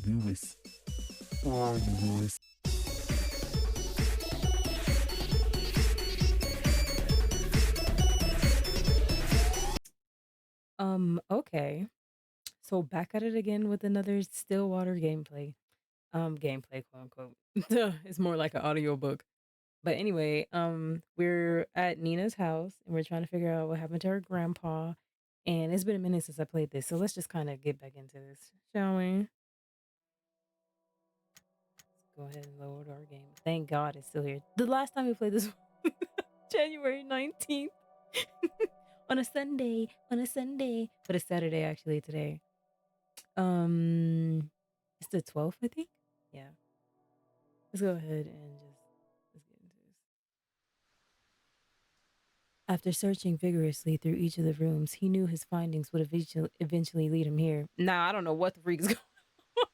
Lewis. Where are you, Lewis? Okay. So back at it again with another Stillwater gameplay. Gameplay, quote unquote. It's more like an audiobook. But anyway, we're at Nina's house and we're trying to figure out what happened to her grandpa. And it's been a minute since I played this, so let's just kind of get back into this, shall we? Let's go ahead and load our game. Thank God it's still here. The last time we played this was January 19th. On a Sunday. On a Sunday. But it's Saturday actually today. It's the 12th, I think. Yeah. Let's go ahead and just let's get into this. After searching vigorously through each of the rooms, he knew his findings would eventually lead him here. Nah, I don't know what the freak is going on.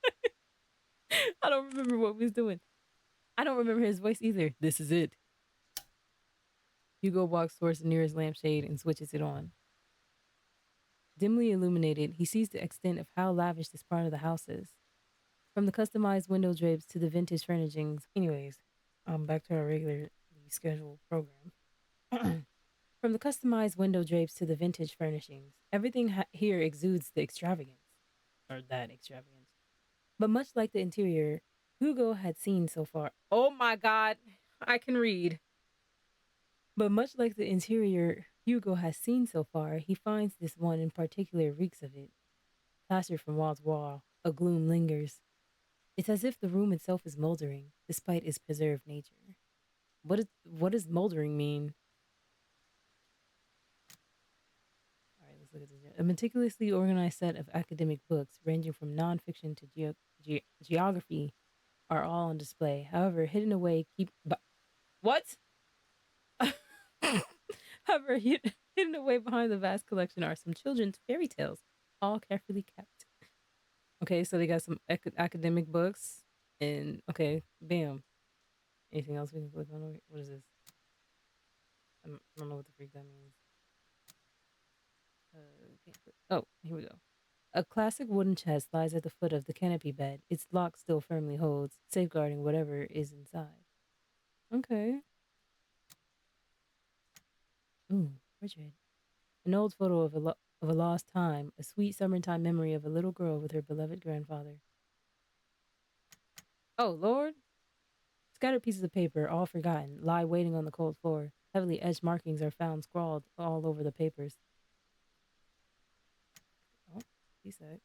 I don't remember what we was doing. I don't remember his voice either. This is it. Hugo walks towards the nearest lampshade and switches it on. Dimly illuminated, he sees the extent of how lavish this part of the house is. From the customized window drapes to the vintage furnishings. Anyways, back to our regularly scheduled program. From the customized window drapes to the vintage furnishings, everything here exudes the extravagance, or that extravagance. But much like the interior, Hugo had seen so far. Oh my God, I can read. But much like the interior Hugo has seen so far, he finds this one in particular reeks of it. Plastered from wall to wall, a gloom lingers. It's as if the room itself is moldering, despite its preserved nature. What does moldering mean? All right, let's look at this. A meticulously organized set of academic books, ranging from nonfiction to geography, are all on display. However, hidden away what? However, hidden away behind the vast collection are some children's fairy tales, all carefully kept. Okay, so they got some academic books, and okay, bam. Anything else we can click on? What is this? I don't know what the freak that means. Oh, here we go. A classic wooden chest lies at the foot of the canopy bed. Its lock still firmly holds, safeguarding whatever is inside. Okay. Ooh, portrait. An old photo of of a lost time, a sweet summertime memory of a little girl with her beloved grandfather. Oh, Lord. Scattered pieces of paper, all forgotten, lie waiting on the cold floor. Heavily edged markings are found scrawled all over the papers. Oh, he said.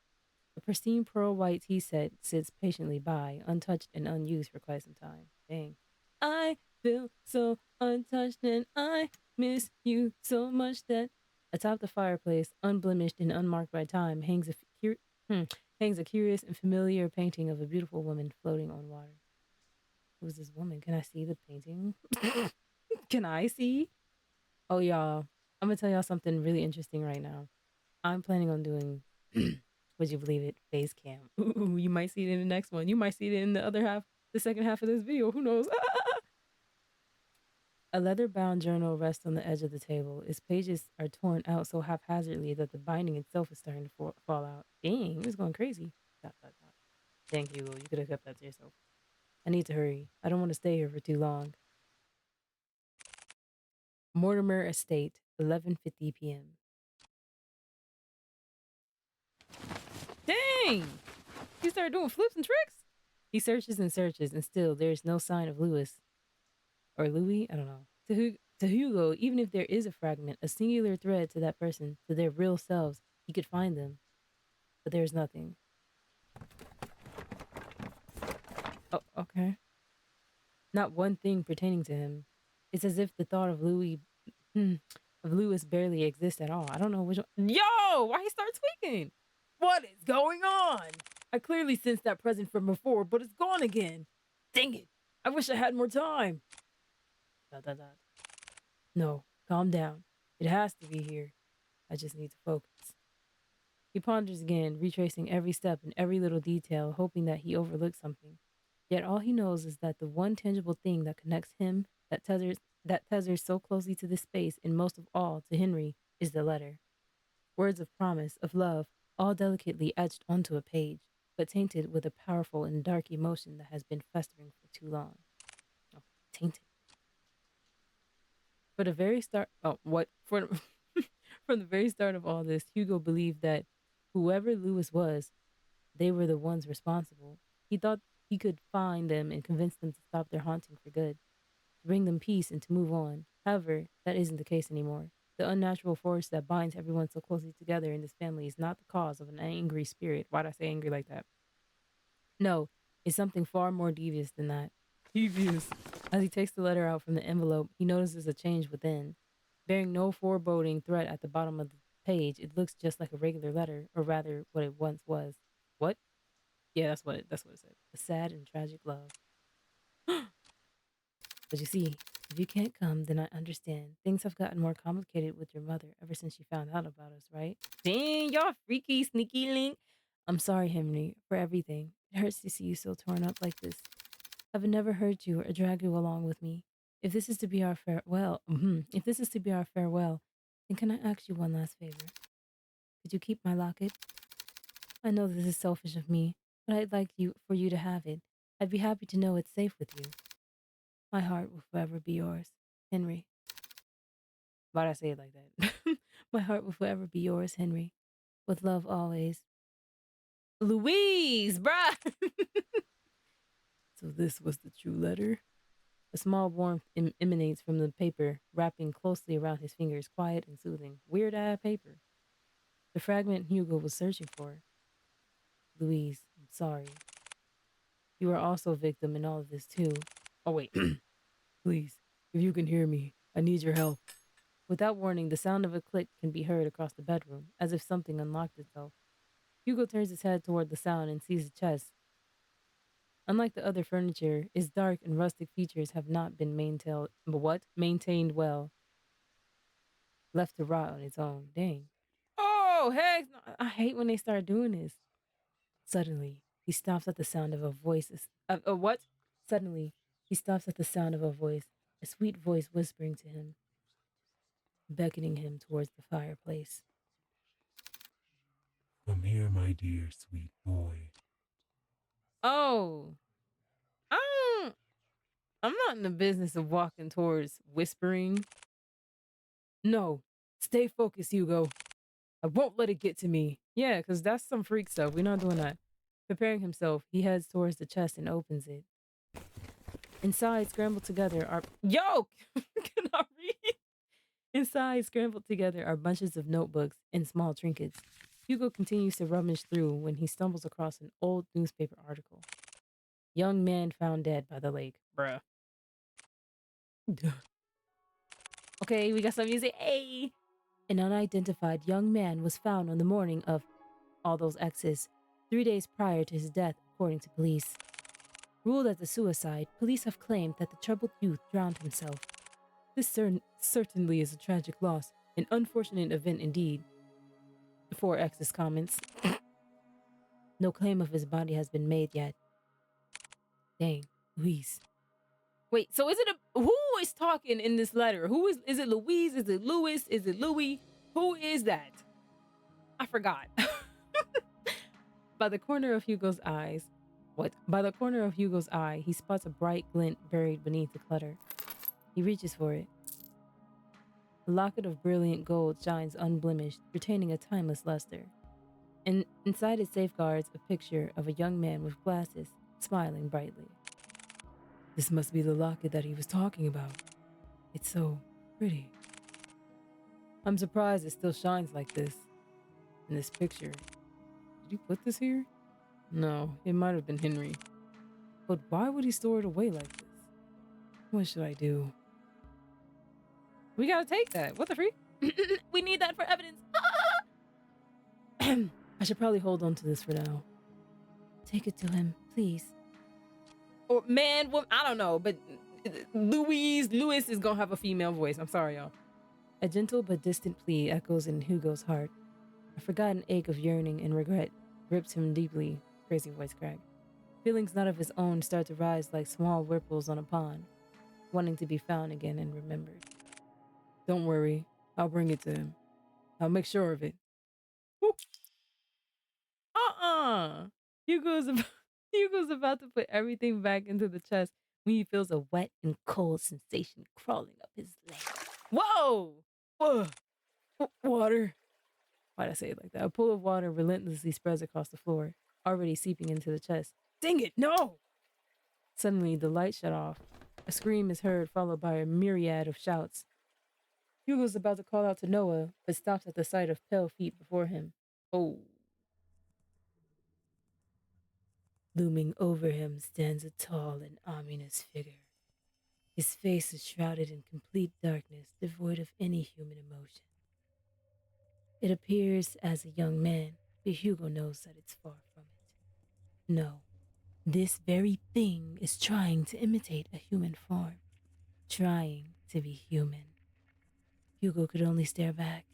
A pristine pearl white tea set sits patiently by, untouched and unused for quite some time. Dang. I feel so untouched and I miss you so much that atop the fireplace, unblemished and unmarked by time, hmm, hangs a curious and familiar painting of a beautiful woman floating on water. Who's this woman? Can I see the painting? Can I see? Oh, y'all. I'm going to tell y'all something really interesting right now. I'm planning on doing, would you believe it, face cam. Ooh, you might see it in the next one. You might see it in the other half, the second half of this video. Who knows? A leather bound journal rests on the edge of the table. Its pages are torn out so haphazardly that the binding itself is starting to fall out. Dang, it's going crazy. Dot, dot, dot. Thank you. You could have kept that to yourself. I need to hurry. I don't want to stay here for too long. Mortimer Estate, 11:50 p.m. Dang! He started doing flips and tricks? He searches and searches, and still there is no sign of Lewis. Or Louis? I don't know. To Hugo, even if there is a fragment, a singular thread to that person, to their real selves, he could find them. But there's nothing. Oh, okay. Not one thing pertaining to him. It's as if the thought of of Lewis barely exists at all. I don't know which one. Yo! Why he starts tweaking? What is going on? I clearly sensed that present from before, but it's gone again. Dang it. I wish I had more time. Dot, dot, dot. No, calm down. It has to be here. I just need to focus. He ponders again, retracing every step and every little detail, hoping that he overlooked something. Yet all he knows is that the one tangible thing that connects him, that tethers so closely to this space, and most of all to Henry, is the letter. Words of promise, of love, all delicately etched onto a page. but tainted with a powerful and dark emotion that has been festering for too long. Oh, tainted. For the very start, oh, what? For from the very start of all this, Hugo believed that whoever Lewis was, they were the ones responsible. He thought he could find them and convince them to stop their haunting for good, to bring them peace and to move on. However, that isn't the case anymore. The unnatural force that binds everyone so closely together in this family is not the cause of an angry spirit. Why'd I say angry like that? No, it's something far more devious than that. Devious. As he takes the letter out from the envelope, he notices a change within. Bearing no foreboding threat at the bottom of the page, it looks just like a regular letter, or rather, what it once was. What? Yeah, that's what it said. A sad and tragic love. But you see, if you can't come, then I understand. Things have gotten more complicated with your mother ever since she found out about us, right? Dang, y'all freaky, sneaky link. I'm sorry, Henry, for everything. It hurts to see you so torn up like this. I've never hurt you or dragged you along with me. If this is to be our farewell, if this is to be our farewell, then can I ask you one last favor? Could you keep my locket? I know this is selfish of me, but I'd like you for you to have it. I'd be happy to know it's safe with you. My heart will forever be yours, Henry. Why'd I say it like that? My heart will forever be yours, Henry. With love always. Louise, bruh! So this was the true letter? A small warmth emanates from the paper, wrapping closely around his fingers, quiet and soothing. Weird ass paper. The fragment Hugo was searching for. Louise, I'm sorry. You are also a victim in all of this, too. Oh, wait. Please, if you can hear me, I need your help. Without warning, the sound of a click can be heard across the bedroom, as if something unlocked itself. Hugo turns his head toward the sound and sees a chest. Unlike the other furniture, its dark and rustic features have not been maintained well, left to rot on its own. Dang. Oh, heck! No. I hate when they start doing this. Suddenly, he stops at the sound of a voice. What? Suddenly, he stops at the sound of a sweet voice whispering to him, beckoning him towards the fireplace. Come here, my dear sweet boy. Oh, I don't, I'm not in the business of walking towards whispering. No, stay focused, Hugo. I won't let it get to me. Yeah, because that's some freak stuff. We're not doing that. Preparing himself, he heads towards the chest and opens it. Inside, scrambled together are. Yo! Can I read? Inside, scrambled together are bunches of notebooks and small trinkets. Hugo continues to rummage through when he stumbles across an old newspaper article. Young man found dead by the lake. Bruh. Okay, we got some music. Hey! An unidentified young man was found on the morning of all those X's, 3 days prior to his death, according to police. Ruled as a suicide, police have claimed that the troubled youth drowned himself. This certainly is a tragic loss, an unfortunate event indeed. 4X's comments. No claim of his body has been made yet. Dang, Louise. Wait, so is it who is talking in this letter? Is it Louise? Is it Louis? Is it Louis? Who is that? I forgot. By the corner of Hugo's eyes, By the corner of Hugo's eye, he spots a bright glint buried beneath the clutter. He reaches for it. A locket of brilliant gold shines unblemished, retaining a timeless luster. And inside it safeguards a picture of a young man with glasses, smiling brightly. This must be the locket that he was talking about. It's so pretty. I'm surprised it still shines like this. In this picture. Did you put this here? No, it might have been Henry. But why would he store it away like this? What should I do? We gotta take that. What the freak? We need that for evidence. I should probably hold on to this for now. Take it to him, please. Or man, woman, I don't know, but Louis is gonna have a female voice. I'm sorry, y'all. A gentle but distant plea echoes in Hugo's heart. A forgotten ache of yearning and regret grips him deeply. Crazy voice crack. Feelings not of his own start to rise like small ripples on a pond, wanting to be found again and remembered. Don't worry, I'll bring it to him. I'll make sure of it. Woo. Hugo's about, Hugo's about to put everything back into the chest when he feels a wet and cold sensation crawling up his leg. Whoa! Whoa! Water. Why'd I say it like that? A pool of water relentlessly spreads across the floor, already seeping into the chest. Dang it, no! Suddenly, the light shut off. A scream is heard, followed by a myriad of shouts. Hugo's about to call out to Noah, but stops at the sight of pale feet before him. Oh. Looming over him stands a tall and ominous figure. His face is shrouded in complete darkness, devoid of any human emotion. It appears as a young man, but Hugo knows that it's far from it. No, this very thing is trying to imitate a human form, trying to be human. Hugo could only stare back.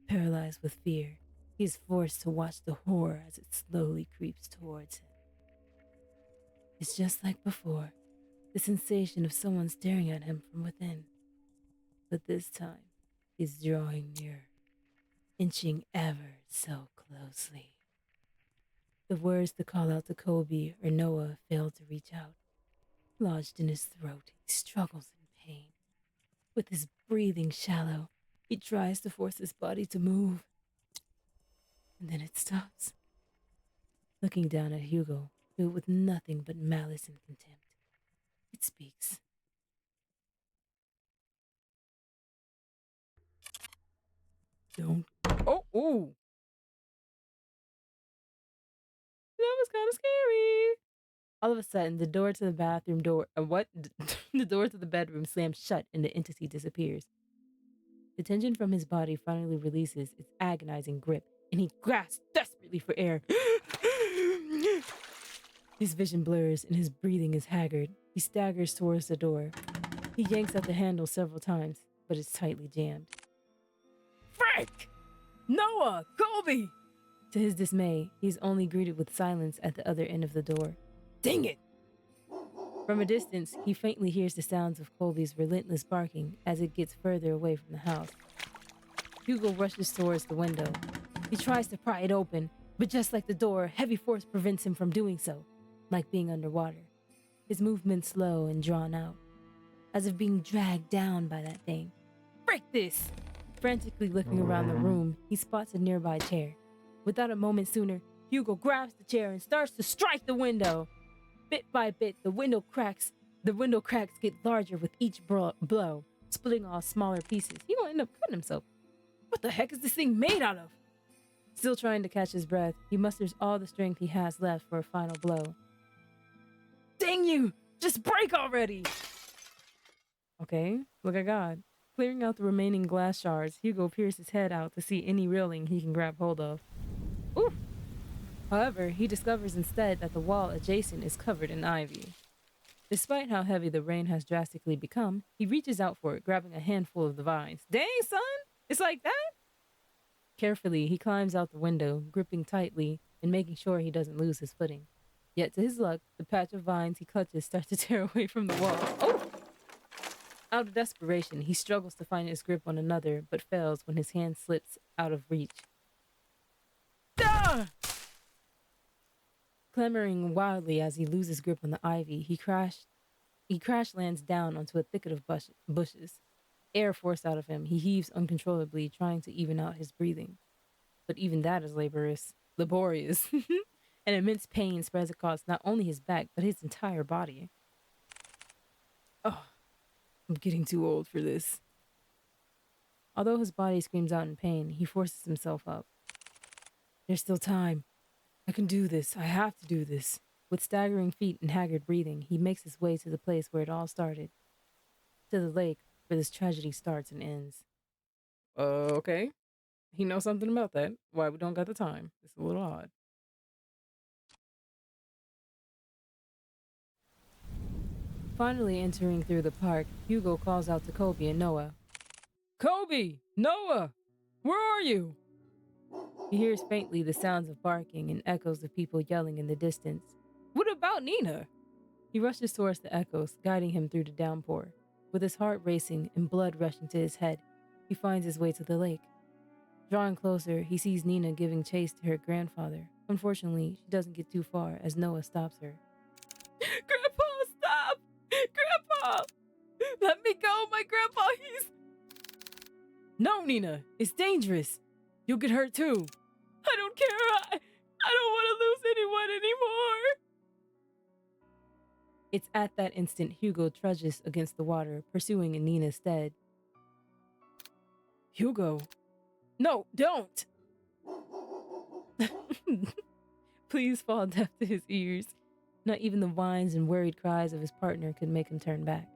Paralyzed with fear, he is forced to watch the horror as it slowly creeps towards him. It's just like before, the sensation of someone staring at him from within. But this time, he's drawing nearer, inching ever so closely. The words to call out to Kobe or Noah fail to reach out. Lodged in his throat, he struggles in pain. With his breathing shallow, he tries to force his body to move. And then it stops. Looking down at Hugo, filled with nothing but malice and contempt, it speaks. Don't. Oh, ooh. That was kind of scary. All of a sudden, the door to the bathroom door, what? The door to the bedroom slams shut and the entity disappears. The tension from his body finally releases its agonizing grip, and he grasps desperately for air. His vision blurs and his breathing is haggard. He staggers towards the door. He yanks at the handle several times, but it's tightly jammed. Frick! Noah! Colby! To his dismay, he's only greeted with silence at the other end of the door. Dang it! From a distance, he faintly hears the sounds of Colby's relentless barking as it gets further away from the house. Hugo rushes towards the window. He tries to pry it open, but just like the door, heavy force prevents him from doing so, like being underwater. His movements slow and drawn out, as if being dragged down by that thing. Break this! Frantically looking around the room, he spots a nearby chair. Without a moment sooner, Hugo grabs the chair and starts to strike the window. Bit by bit, the window cracks get larger with each blow, splitting off smaller pieces. He gonna end up cutting himself. What the heck is this thing made out of? Still trying to catch his breath, he musters all the strength he has left for a final blow. Dang you! Just break already! Okay, look at God. Clearing out the remaining glass shards, Hugo peers his head out to see any railing he can grab hold of. Oof! However, he discovers instead that the wall adjacent is covered in ivy. Despite how heavy the rain has drastically become, he reaches out for it, grabbing a handful of the vines. Dang, son! It's like that? Carefully, he climbs out the window, gripping tightly and making sure he doesn't lose his footing. Yet, to his luck, the patch of vines he clutches starts to tear away from the wall. Oh! Out of desperation, he struggles to find his grip on another, but fails when his hand slips out of reach. Ah! Clamoring wildly as he loses grip on the ivy, he crash lands down onto a thicket of bushes. Air forced out of him, he heaves uncontrollably, trying to even out his breathing. But even that is laborious. An immense pain spreads across not only his back, but his entire body. Oh, I'm getting too old for this. Although his body screams out in pain, he forces himself up. There's still time. I can do this. I have to do this. With staggering feet and haggard breathing, he makes his way to the place where it all started. To the lake, where this tragedy starts and ends. Okay. He knows something about that. Why we don't got the time. It's a little odd. Finally entering through the park, Hugo calls out to Kobe and Noah. Kobe! Noah! Where are you? He hears faintly the sounds of barking and echoes of people yelling in the distance. What about Nina? He rushes towards the echoes, guiding him through the downpour. With his heart racing and blood rushing to his head, he finds his way to the lake. Drawing closer, he sees Nina giving chase to her grandfather, Unfortunately, she doesn't get too far as Noah stops her. Grandpa, stop! Grandpa! Let me go, my grandpa, he's... No, Nina, it's dangerous. You'll get hurt too. I don't care. I don't want to lose anyone anymore. It's at that instant Hugo trudges against the water, pursuing Nina instead. Hugo. No, don't! Please fall deaf to his ears. Not even the whines and worried cries of his partner could make him turn back.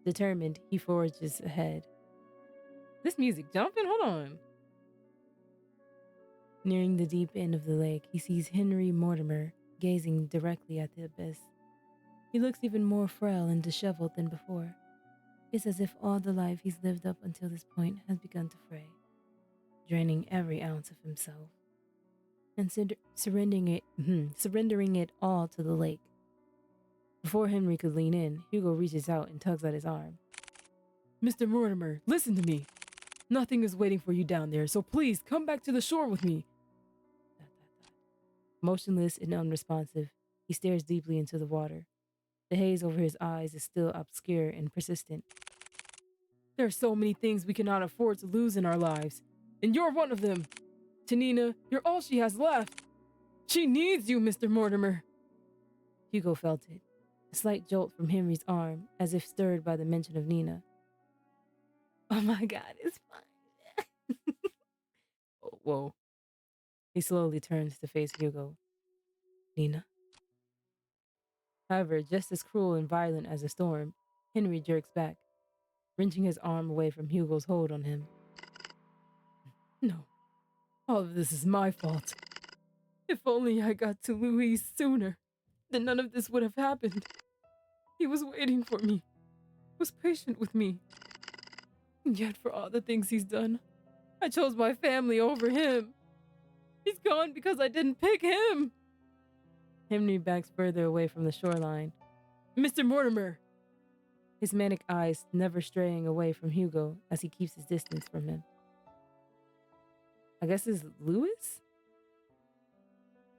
Determined, he forges ahead. This music jumping? Hold on. Nearing the deep end of the lake, he sees Henry Mortimer gazing directly at the abyss. He looks even more frail and disheveled than before. It's as if all the life he's lived up until this point has begun to fray, draining every ounce of himself and surrendering it all to the lake. Before Henry could lean in, Hugo reaches out and tugs at his arm. Mr. Mortimer, listen to me. Nothing is waiting for you down there, so please come back to the shore with me. Motionless and unresponsive, he stares deeply into the water. The haze over his eyes is still obscure and persistent. There are so many things we cannot afford to lose in our lives, and you're one of them. To Nina, you're all she has left. She needs you, Mr. Mortimer. Hugo felt it, a slight jolt from Henry's arm, as if stirred by the mention of Nina. Oh my God, it's fine. Oh, whoa. He slowly turns to face Hugo. Nina? However, just as cruel and violent as a storm, Henry jerks back, wrenching his arm away from Hugo's hold on him. No, all of this is my fault. If only I got to Louise sooner, then none of this would have happened. He was waiting for me, was patient with me. And yet, for all the things he's done, I chose my family over him. He's gone because I didn't pick him. Henry backs further away from the shoreline. Mr. Mortimer! His manic eyes never straying away from Hugo as he keeps his distance from him. I guess it's Louis?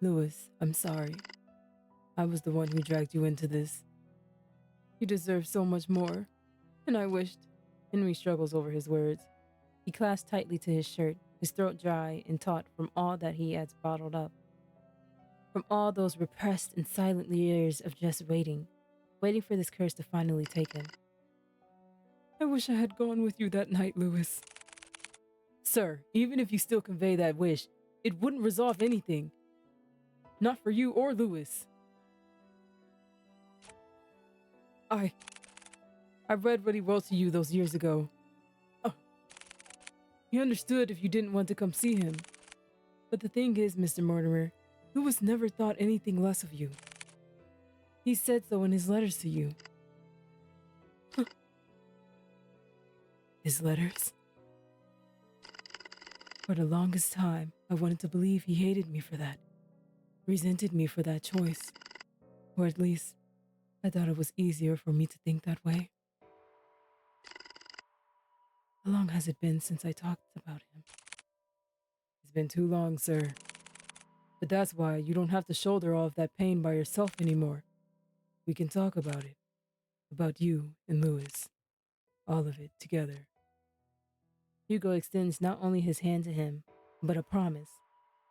Louis, I'm sorry. I was the one who dragged you into this. You deserve so much more, and I wished... Henry struggles over his words. He clasps tightly to his shirt, his throat dry and taut from all that he has bottled up. From all those repressed and silent years of just waiting for this curse to finally take him. I wish I had gone with you that night, Louis. Sir, even if you still convey that wish, it wouldn't resolve anything. Not for you or Louis. I read what he wrote to you those years ago. He understood if you didn't want to come see him. But the thing is, Mr. Mortimer, Louis never thought anything less of you. He said so in his letters to you. His letters? For the longest time, I wanted to believe he hated me for that, resented me for that choice. Or at least, I thought it was easier for me to think that way. How long has it been since I talked about him? It's been too long, sir. But that's why you don't have to shoulder all of that pain by yourself anymore. We can talk about it. About you and Louis. All of it together. Hugo extends not only his hand to him, but a promise.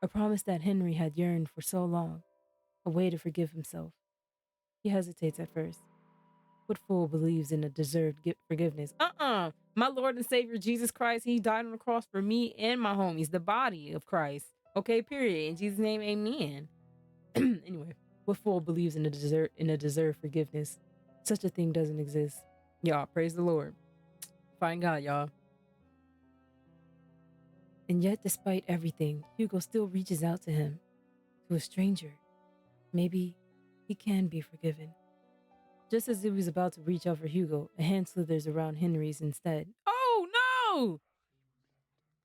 A promise that Henry had yearned for so long. A way to forgive himself. He hesitates at first. What fool believes in a deserved forgiveness? My Lord and Savior Jesus Christ, he died on the cross for me and my homies, the body of Christ. Okay, period. In Jesus' name, amen. Anyway, what fool believes in a deserved forgiveness? Such a thing doesn't exist. Y'all, praise the Lord. Find God, y'all. And yet, despite everything, Hugo still reaches out to him, to a stranger. Maybe he can be forgiven. Just as he was about to reach out for Hugo, a hand slithers around Henry's instead. Oh, no!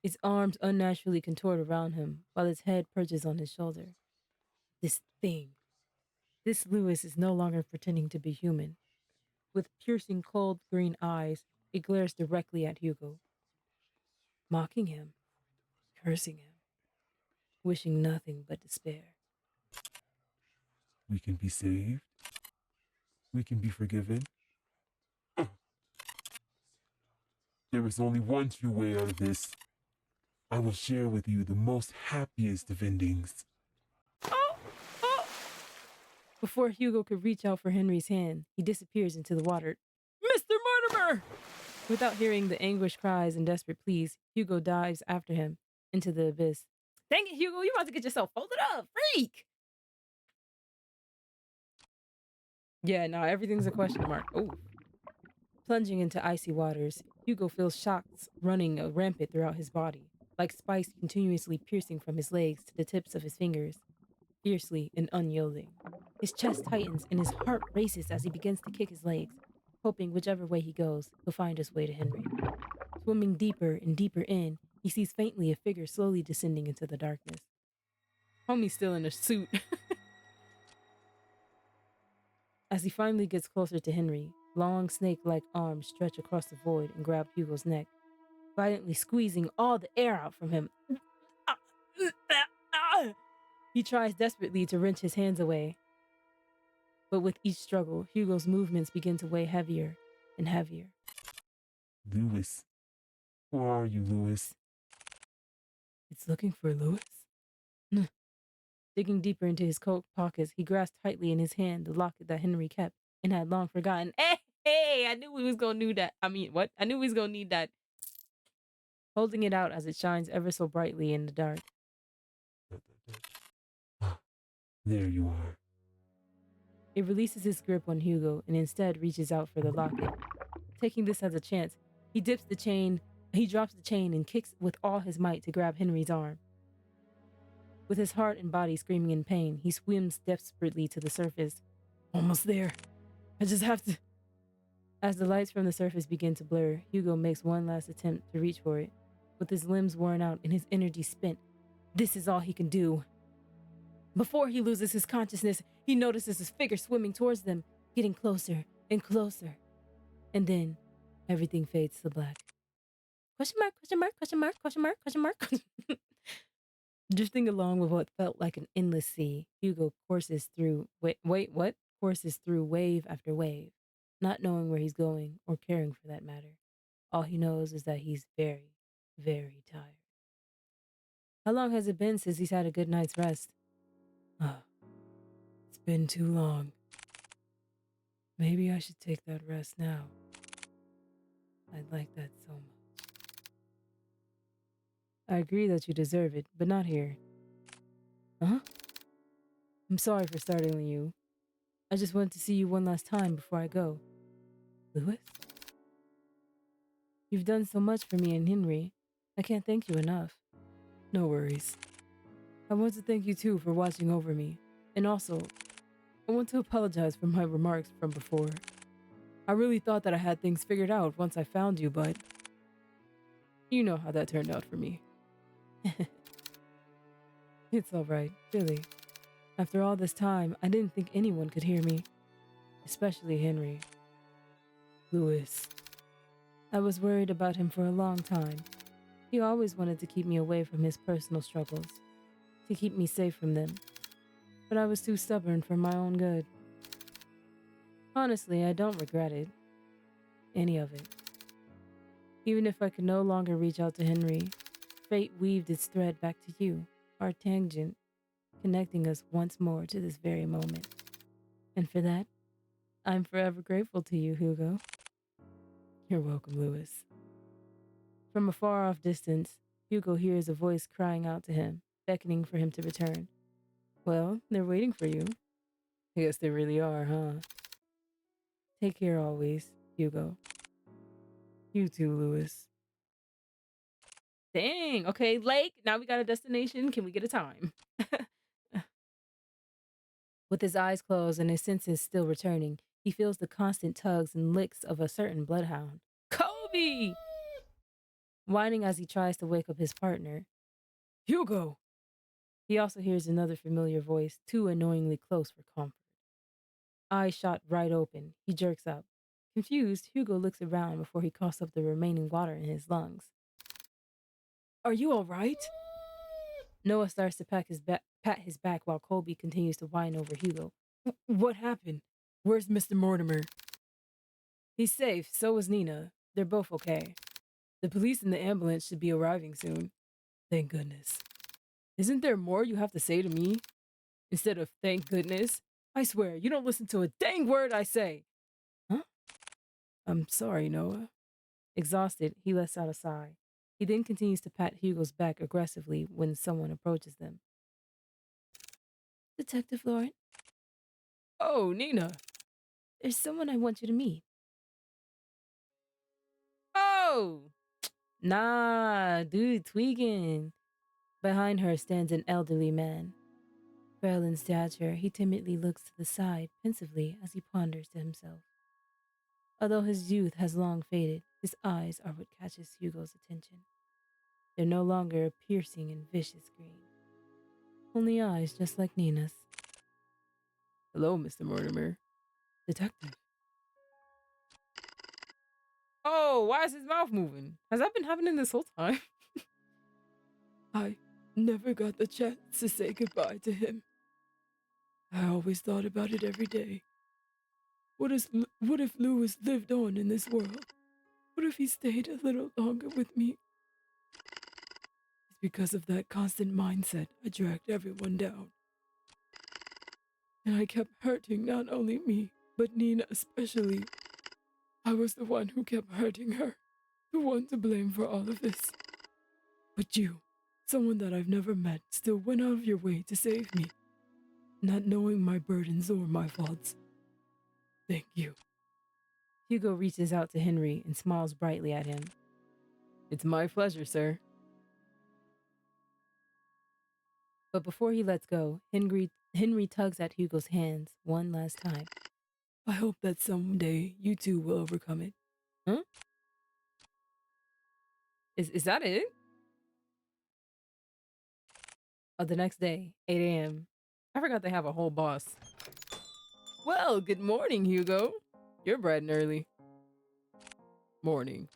Its arms unnaturally contort around him, while its head perches on his shoulder. This thing. This Louis is no longer pretending to be human. With piercing cold green eyes, it glares directly at Hugo. Mocking him. Cursing him. wishing nothing but despair. We can be saved. We can be forgiven. There is only one true way out of this. I will share with you the most happiest of endings. Oh, oh. Before Hugo could reach out for Henry's hand, he disappears into the water. Mr. Mortimer! Without hearing the anguished cries and desperate pleas, Hugo dives after him into the abyss. Dang it, Hugo, you about to get yourself folded up, freak! Yeah, no, everything's a question mark. Oh. Plunging into icy waters, Hugo feels shocks running rampant throughout his body, like spikes continuously piercing from his legs to the tips of his fingers, fiercely and unyielding. His chest tightens and his heart races as he begins to kick his legs, hoping whichever way he goes, he'll find his way to Henry. Swimming deeper and deeper in, he sees faintly a figure slowly descending into the darkness. Homie's still in a suit. As he finally gets closer to Henry, long snake-like arms stretch across the void and grab Hugo's neck, violently squeezing all the air out from him. He tries desperately to wrench his hands away, but with each struggle, Hugo's movements begin to weigh heavier and heavier. Lewis. Where are you, Lewis? It's looking for Lewis? Digging deeper into his coat pockets, he grasped tightly in his hand the locket that Henry kept and had long forgotten. Hey, I knew we was gonna need that. I mean, what? I knew we was gonna need that. Holding it out as it shines ever so brightly in the dark. There you are. It releases his grip on Hugo and instead reaches out for the locket. Taking this as a chance, he drops the chain and kicks with all his might to grab Henry's arm. With his heart and body screaming in pain, he swims desperately to the surface. Almost there. I just have to. As the lights from the surface begin to blur, Hugo makes one last attempt to reach for it. With his limbs worn out and his energy spent, this is all he can do. Before he loses his consciousness, he notices his figure swimming towards them, getting closer and closer. And then, everything fades to black. Question mark, question mark, question mark, question mark, question mark. Drifting along with what felt like an endless sea, Hugo courses through what? Courses through wave after wave, not knowing where he's going or caring for that matter. All he knows is that he's very, very tired. How long has it been since he's had a good night's rest? Oh, it's been too long. Maybe I should take that rest now. I'd like that so much. I agree that you deserve it, but not here. Huh? I'm sorry for startling you. I just wanted to see you one last time before I go. Lewis? You've done so much for me and Henry. I can't thank you enough. No worries. I want to thank you too for watching over me. And also, I want to apologize for my remarks from before. I really thought that I had things figured out once I found you, but you know how that turned out for me. It's all right, really. After all this time, I didn't think anyone could hear me, especially Henry. Lewis. I was worried about him for a long time. He always wanted to keep me away from his personal struggles, to keep me safe from them. But I was too stubborn for my own good. Honestly, I don't regret it. Any of it. Even if I could no longer reach out to Henry, fate weaved its thread back to you, our tangent, connecting us once more to this very moment. And for that, I'm forever grateful to you, Hugo. You're welcome, Lewis. From a far off distance, Hugo hears a voice crying out to him, beckoning for him to return. Well, they're waiting for you. I guess they really are, huh? Take care always, Hugo. You too, Lewis. Dang, okay, Lake, now we got a destination. Can we get a time? With his eyes closed and his senses still returning, he feels the constant tugs and licks of a certain bloodhound. Kobe! Whining as he tries to wake up his partner. Hugo! He also hears another familiar voice, too annoyingly close for comfort. Eyes shot right open, he jerks up. Confused, Hugo looks around before he coughs up the remaining water in his lungs. Are you all right? Noah starts to pat his back while Colby continues to whine over Hugo. What happened? Where's Mr. Mortimer? He's safe, so is Nina. They're both okay. The police and the ambulance should be arriving soon. Thank goodness. Isn't there more you have to say to me? Instead of thank goodness? I swear, you don't listen to a dang word I say. Huh? I'm sorry, Noah. Exhausted, he lets out a sigh. He then continues to pat Hugo's back aggressively when someone approaches them. Detective Lauren? Oh, Nina. There's someone I want you to meet. Oh! Nah, dude, tweaking. Behind her stands an elderly man. Frail in stature, he timidly looks to the side pensively as he ponders to himself. Although his youth has long faded, his eyes are what catches Hugo's attention. They're no longer a piercing and vicious green. Only eyes just like Nina's. Hello, Mr. Mortimer. Detective. Oh, why is his mouth moving? Has that been happening this whole time? I never got the chance to say goodbye to him. I always thought about it every day. What if Lewis lived on in this world? What if he stayed a little longer with me? It's because of that constant mindset I dragged everyone down. And I kept hurting not only me, but Nina especially. I was the one who kept hurting her, the one to blame for all of this. But you, someone that I've never met, still went out of your way to save me, not knowing my burdens or my faults. Thank you. Hugo reaches out to Henry and smiles brightly at him. It's my pleasure, sir. But before he lets go, Henry tugs at Hugo's hands one last time. I hope that someday you two will overcome it. Huh? Is that it? Oh, the next day, 8 a.m. I forgot they have a whole boss. Well, good morning, Hugo. You're bright and early. Morning.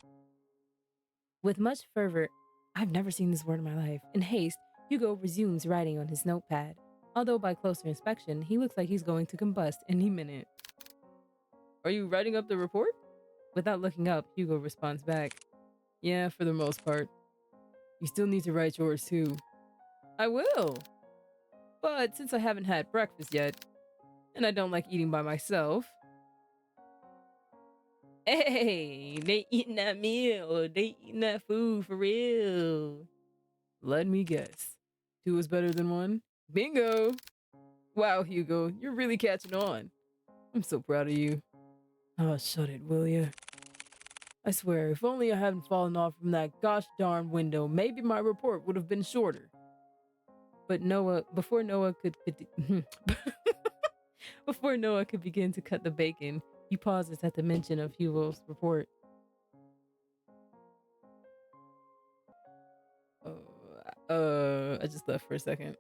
With much fervor, I've never seen this word in my life, in haste, Hugo resumes writing on his notepad. Although by closer inspection, he looks like he's going to combust any minute. Are you writing up the report? Without looking up, Hugo responds back. Yeah, for the most part. You still need to write yours too. I will. But since I haven't had breakfast yet, and I don't like eating by myself. Hey, they eating that meal. They eating that food for real. Let me guess. 2 is better than 1? Bingo! Wow, Hugo, you're really catching on. I'm so proud of you. Oh, shut it, will ya? I swear, if only I hadn't fallen off from that gosh darn window, maybe my report would have been shorter. But before Noah could before Noah could begin to cut the bacon, he pauses at the mention of Hugo's report. I just left for a second.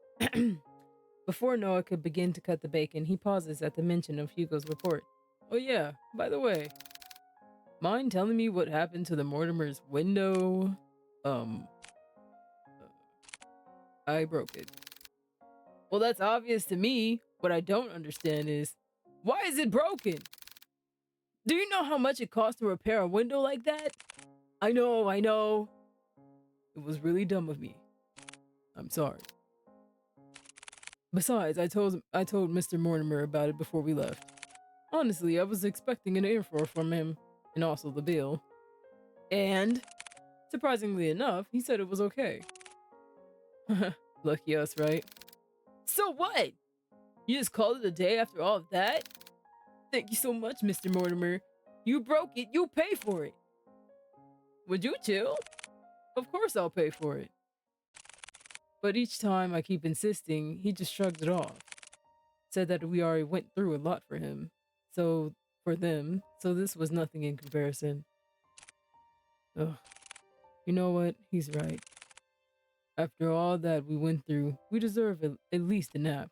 Before Noah could begin to cut the bacon, he pauses at the mention of Hugo's report. Oh yeah, by the way, mind telling me what happened to the Mortimer's window? I broke it. Well, that's obvious to me. What I don't understand is, why is it broken? Do you know how much it costs to repair a window like that? I know. It was really dumb of me. I'm sorry. Besides, I told Mr. Mortimer about it before we left. Honestly, I was expecting an earful from him, and also the bill. And, surprisingly enough, he said it was okay. Lucky us, right? So what? You just called it a day after all of that? Thank you so much, Mr. Mortimer. You broke it, you pay for it. Would you chill? Of course I'll pay for it. But each time I keep insisting, he just shrugged it off. Said that we already went through a lot for him. So this was nothing in comparison. Ugh. You know what? He's right. After all that we went through, we deserve at least a nap.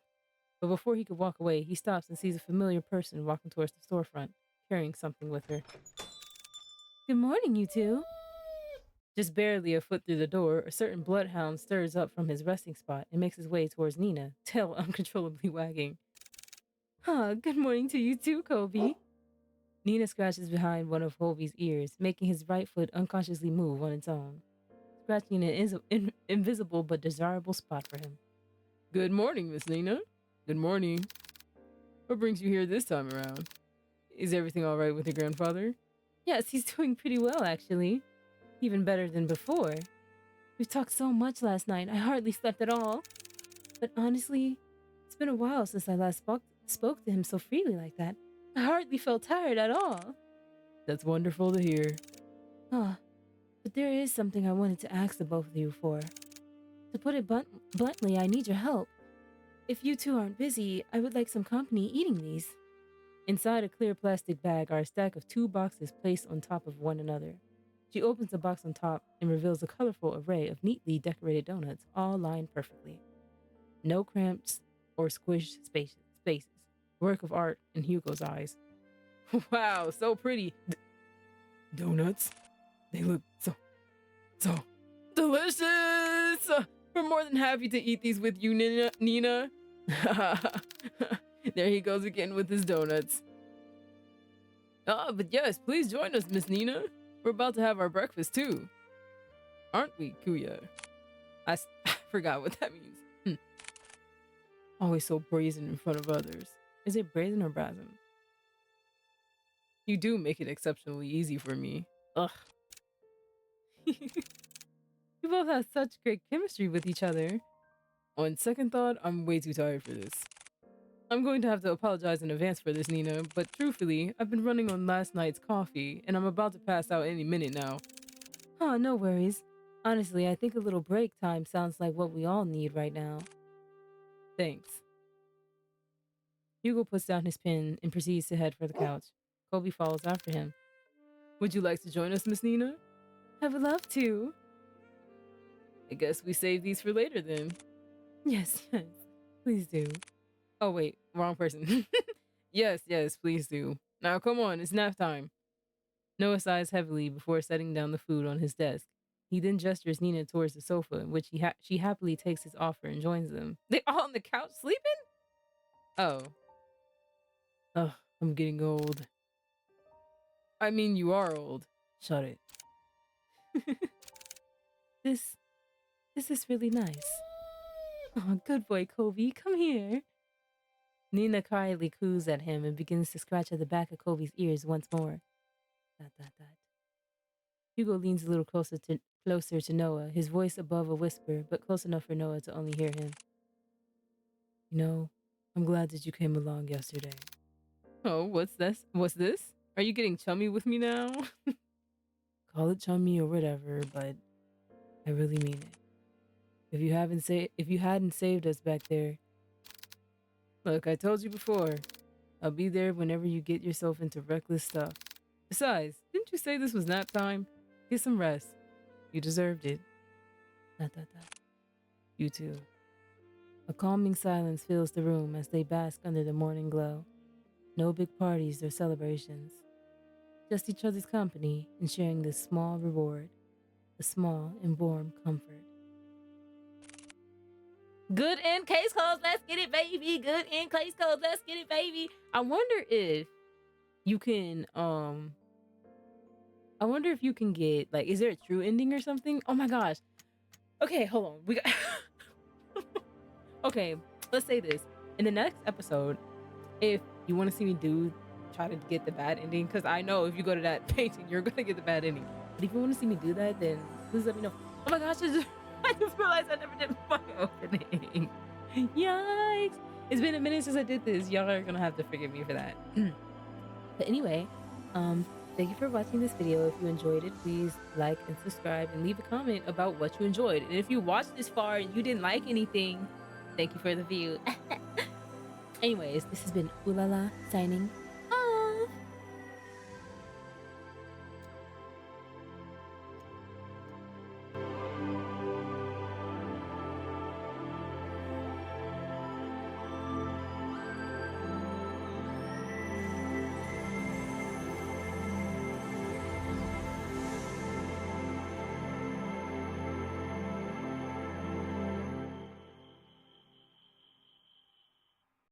But before he could walk away, he stops and sees a familiar person walking towards the storefront, carrying something with her. Good morning, you two. Just barely a foot through the door, a certain bloodhound stirs up from his resting spot and makes his way towards Nina, tail uncontrollably wagging. Huh, good morning to you too, Kobe. Nina scratches behind one of Kobe's ears, making his right foot unconsciously move on its own, scratching an invisible but desirable spot for him. Good morning, Miss Nina. Good morning. What brings you here this time around? Is everything all right with your grandfather? Yes, he's doing pretty well, actually. Even better than before. We talked so much last night, I hardly slept at all. But honestly, it's been a while since I last spoke to him so freely like that. I hardly felt tired at all. That's wonderful to hear. Ah, but there is something I wanted to ask the both of you for. To put it bluntly, I need your help. If you two aren't busy, I would like some company eating these. Inside a clear plastic bag are a stack of 2 boxes placed on top of one another. She opens the box on top and reveals a colorful array of neatly decorated donuts, all lined perfectly. No cramps or squished spaces. Work of art in Hugo's eyes. Wow, so pretty. Donuts? They look so delicious! We're more than happy to eat these with you, Nina. There he goes again with his donuts. But yes, please join us, Miss Nina. We're about to have our breakfast too. Aren't we, Kuya? I forgot what that means. Always so brazen in front of others. Is it brazen or brazen? You do make it exceptionally easy for me. Ugh. You both have such great chemistry with each other. On second thought, I'm way too tired for this. I'm going to have to apologize in advance for this, Nina, but truthfully, I've been running on last night's coffee, and I'm about to pass out any minute now. Oh, no worries. Honestly, I think a little break time sounds like what we all need right now. Thanks. Hugo puts down his pen and proceeds to head for the couch. Kobe follows after him. Would you like to join us, Miss Nina? I would love to. I guess we save these for later then. Yes, please do. Oh wait, wrong person. Yes, please do. Now come on, it's nap time. Noah sighs heavily before setting down the food on his desk. He then gestures Nina towards the sofa, in which she happily takes his offer and joins them. They all on the couch sleeping? Oh. Ugh, I'm getting old. I mean, you are old. Shut it. This is really nice. Oh, good boy, Kobe. Come here. Nina quietly coos at him and begins to scratch at the back of Kobe's ears once more. Dot, dot, dot. Hugo leans a little closer to Noah, his voice above a whisper, but close enough for Noah to only hear him. You know, I'm glad that you came along yesterday. Oh, what's this? What's this? Are you getting chummy with me now? Call it chummy or whatever, but I really mean it. If you hadn't saved us back there, look, I told you before, I'll be there whenever you get yourself into reckless stuff. Besides, didn't you say this was nap time? Get some rest. You deserved it. Dot, dot, dot. You too. A calming silence fills the room as they bask under the morning glow. No big parties or celebrations. Just each other's company and sharing this small reward. A small and warm comfort. Good in case closed, let's get it, baby. Good in case closed, let's get it, baby. I wonder if you can get, like, is there a true ending or something? Oh my gosh. Okay, hold on. We got Okay, let's say this. In the next episode, if you want to see me try to get the bad ending, because I know if you go to that painting, you're gonna get the bad ending. But if you want to see me do that, then please let me know. Oh my gosh, I just realized I never did my opening. Yikes. It's been a minute since I did this. Y'all are gonna have to forgive me for that. But anyway, thank you for watching this video. If you enjoyed it, please like and subscribe and leave a comment about what you enjoyed. And if you watched this far and you didn't like anything, thank you for the view. Anyways, this has been Oolala signing